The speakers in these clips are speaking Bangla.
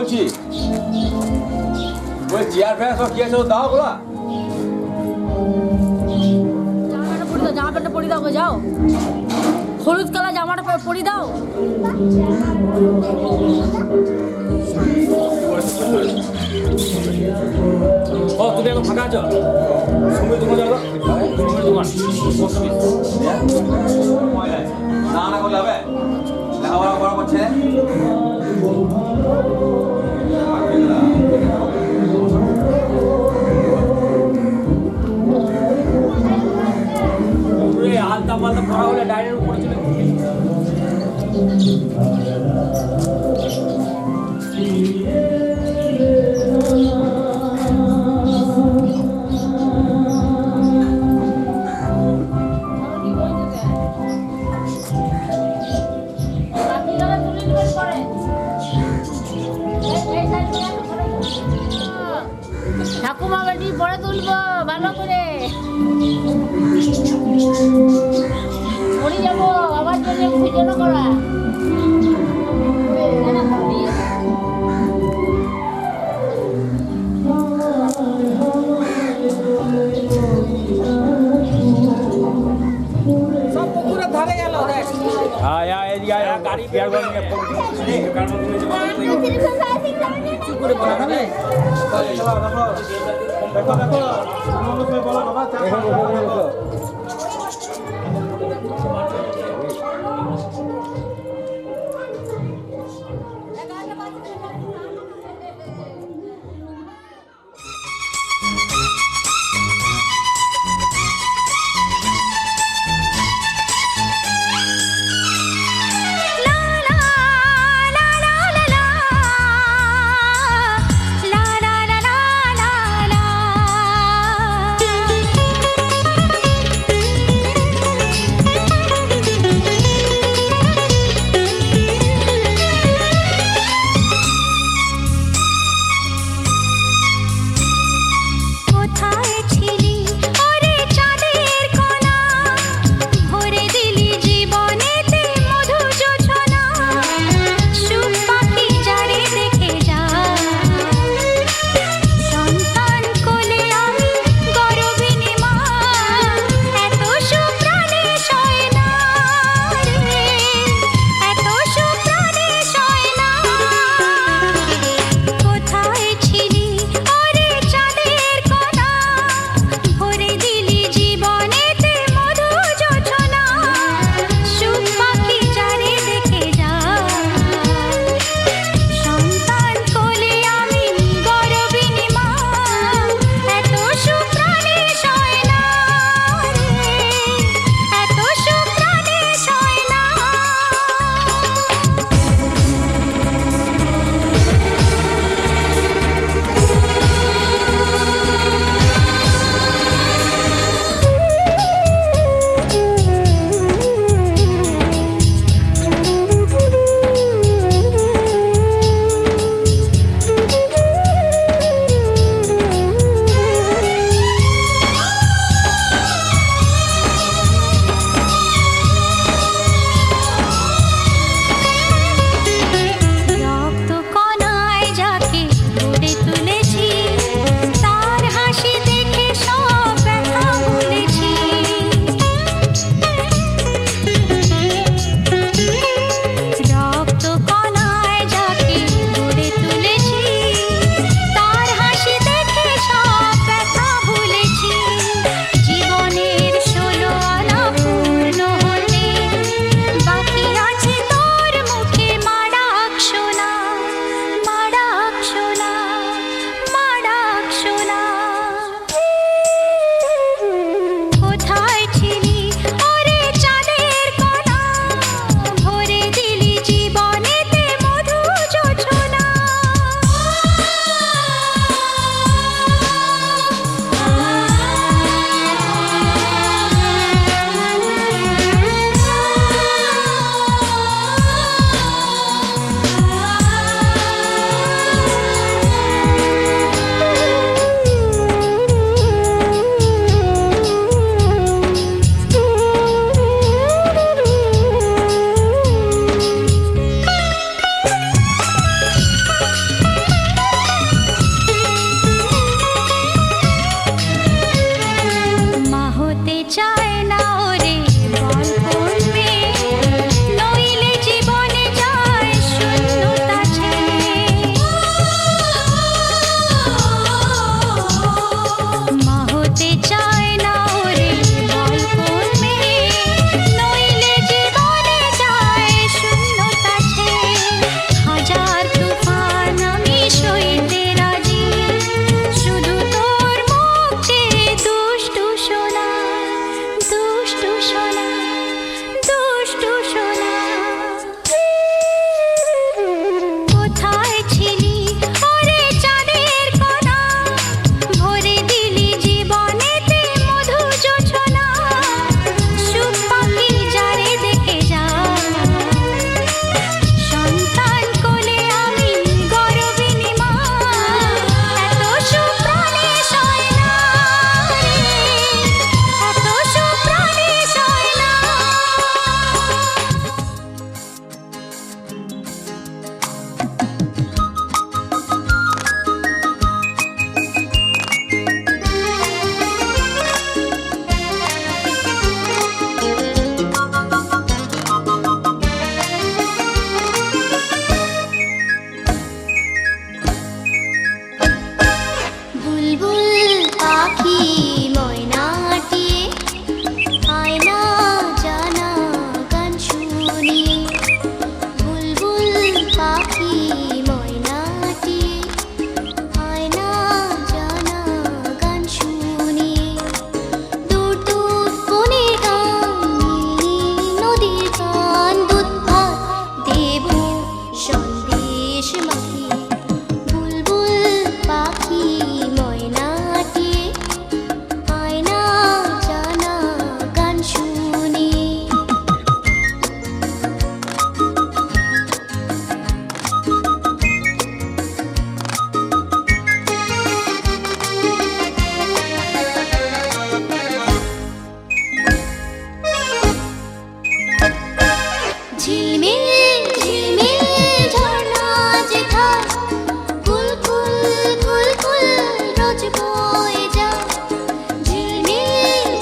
বলছি ওই চেয়ার ফেয়ার সব কি আছে দাও ওগুলা জামাটা পরি দাও যাও হলুদ কালার জামাটা পরি দাও ও তুমি এখন ফাঁকা আছো সময় দোকান যাবো সময় দোকান না না করলে হবে লেখাপড়া করা করছে আলতা পাল্টা পড়া হলে ডাইরেক্ট উপরে চলে ঠাকুমা বাড়ি পরে তুলবো ভালো করে পড়ে যাবো আমার জন্য ভিডিও করা সব পুকুরের ধারে গেল দেখ গাড়ি বিয়ার করে কিছু করে বলা হবে দেখো দেখো বলো বাবা পাখি ময়নাটি আয়না জানা গান শুনি বুলবুল পাখি ময়নাটি আয়না জানা গান শুনি দূর দূর কোণে গান নদীর গান দুধ ভাত দেব সন্দেশ মাখি বুলবুল পাখি ময়নাটি আয়না জানা গান শুনি ঝিলমিল ঝিলমিল ঝর্ণা যেথায় কুলকুল কুলকুল রোজ বয়ে যায় ঝিলমিল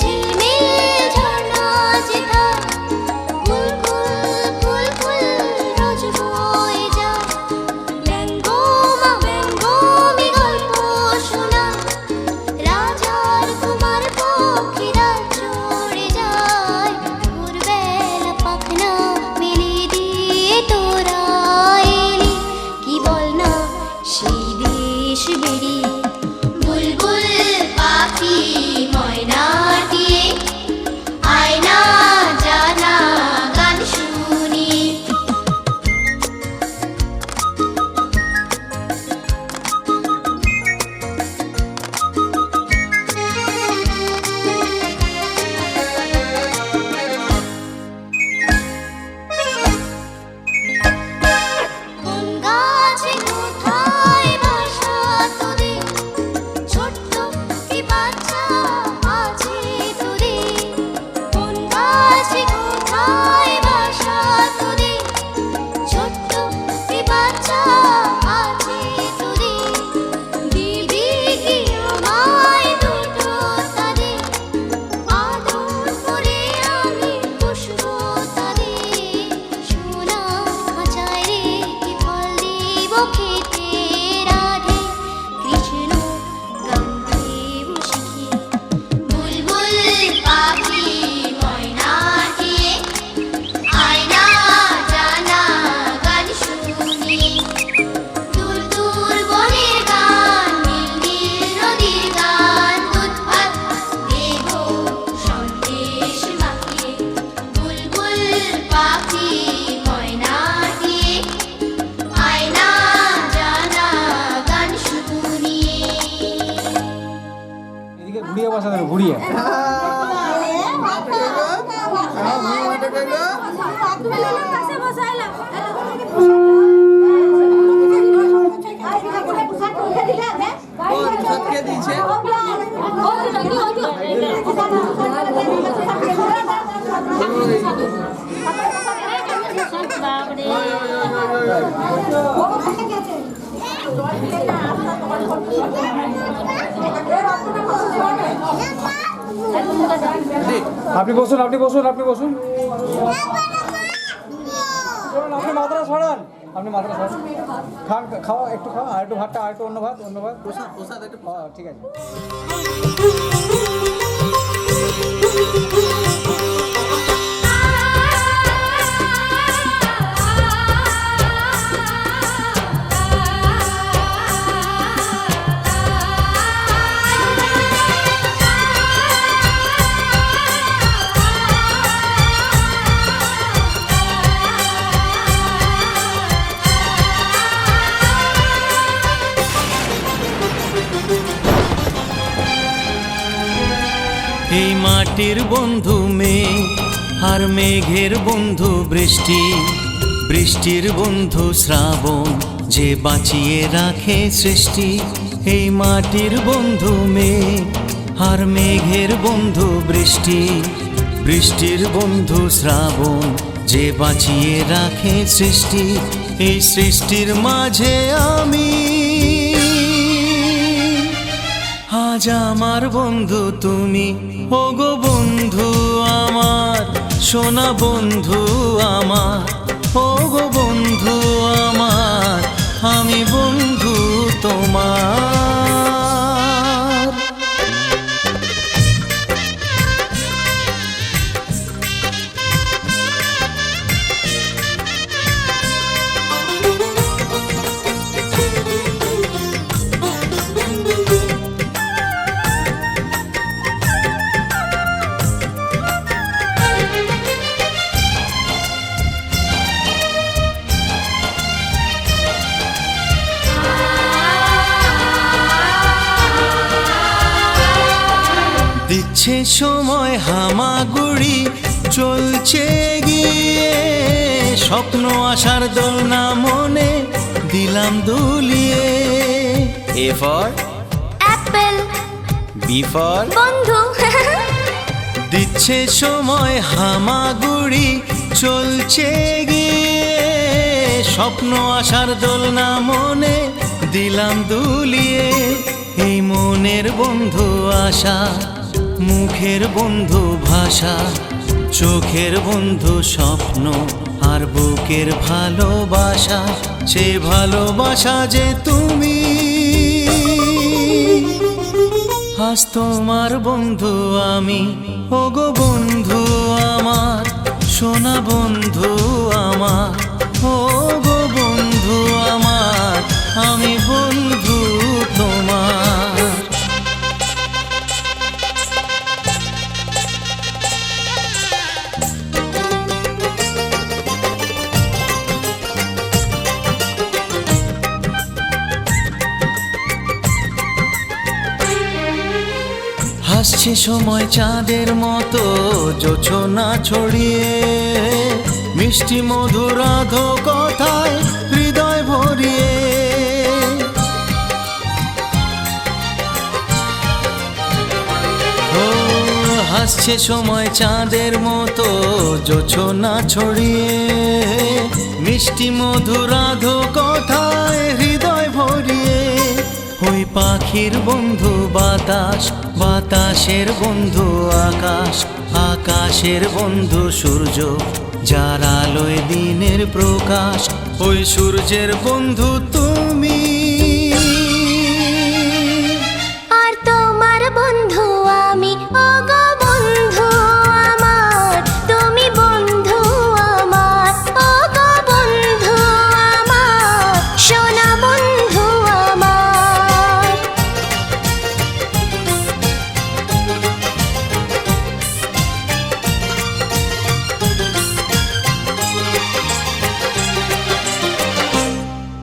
ঝিলমিল ঝর্ণা যেথায় কুলকুল কুলকুল রোজ বয়ে যায় ব্যঙ্গমা ব্যঙ্গমি গল্প শোনা রাজার কুমার পক্ষীরা চড়ে যায় ভোরবেলা পাখনা মেলে দিয়ে তোরা এলি কি বল না সেই দেশ বেরিয়ে বুলবুল পাখি ময়নাটি আয়না জানা গান শুনি কোন গাছে কোথায় বাসা তোদের ছোট্ট কি বাচ্চা আছে তোদের কোন গাছে কোথায় বাসা তোদের ছোট্ট কি বাচ্চা আছে তোদের দিবি কি আমায় দুটো তাদের আদর করে আমি পুষবো তাদের সোনা খাঁচায় রেখে ফল দিব খেতে রাধে কৃষ্ণ গান দেব শিখিয়ে বুলবুল পাখি ময়নাটি আয়না জানা গান শুনি দূর দূর বনের গান নীল নীল নদীর গান দুধ ভাত দেব সন্দেশ মাখিয়ে বুলবুল পাখি ময়নাটি আয়না জানা গান শুনি এদিকে ঘুরিয়ে বসা দেবে ঘুরিয়ে আপনি বসুন আপনি বসুন আপনি বসুন চলুন, আপনি মাথাটা সরান আপনি মাথাটা সরান খান খাওয়া একটু খাওয়া আর একটু ভাতটা আর একটু অন্য ভাত প্রসাদ একটু ঠিক আছে এই মাটির বন্ধু মেঘ আর মেঘের বন্ধু বৃষ্টি বৃষ্টির বন্ধু শ্রাবণ যে বাঁচিয়ে রাখে সৃষ্টি এই মাটির বন্ধু মেঘ আর মেঘের বন্ধু বৃষ্টি বৃষ্টির বন্ধু শ্রাবণ যে বাঁচিয়ে রাখে সৃষ্টি এই সৃষ্টির মাঝে আমি আজ আমার বন্ধু তুমি ওগো বন্ধু আমার সোনা বন্ধু আমার ওগো বন্ধু আমার আমি বন্ধু তোমার দিচ্ছে সময় হামাগুড়ি, চলছে গিয়ে স্বপ্ন আশার দোলনা মনে দিলাম দুলিয়ে। A for apple, B for বন্ধু। দিচ্ছে সময় হামাগুড়ি, চলছে গিয়ে স্বপ্ন আশার দোলনা মনে দিলাম দুলিয়ে। এই মনের বন্ধু আশা, মুখের বন্ধু ভাষা, চোখের বন্ধু স্বপ্ন, আর বুকের ভালোবাসা। সে ভালোবাসা যে তুমি, আজ তোমার বন্ধু আমি। ওগো বন্ধু আমার, সোনা বন্ধু আমার, ওগো বন্ধু আমার, আমি বন্ধু তোমার। হাসছে সময় চাঁদের মতো জোছনা ছড়িয়ে, মিষ্টি মধুর আধো কথায় হৃদয় ভরিয়ে। ও হাসছে সময় চাঁদের মতো জোছনা ছড়িয়ে, মিষ্টি মধুর আধো কথায় হৃদয় ভরিয়ে। ওই পাখির বন্ধু বাতাস, বাতাসের বন্ধু আকাশ, আকাশের বন্ধু সূর্য, যার আলোয় দিনের প্রকাশ। ওই সূর্যের বন্ধু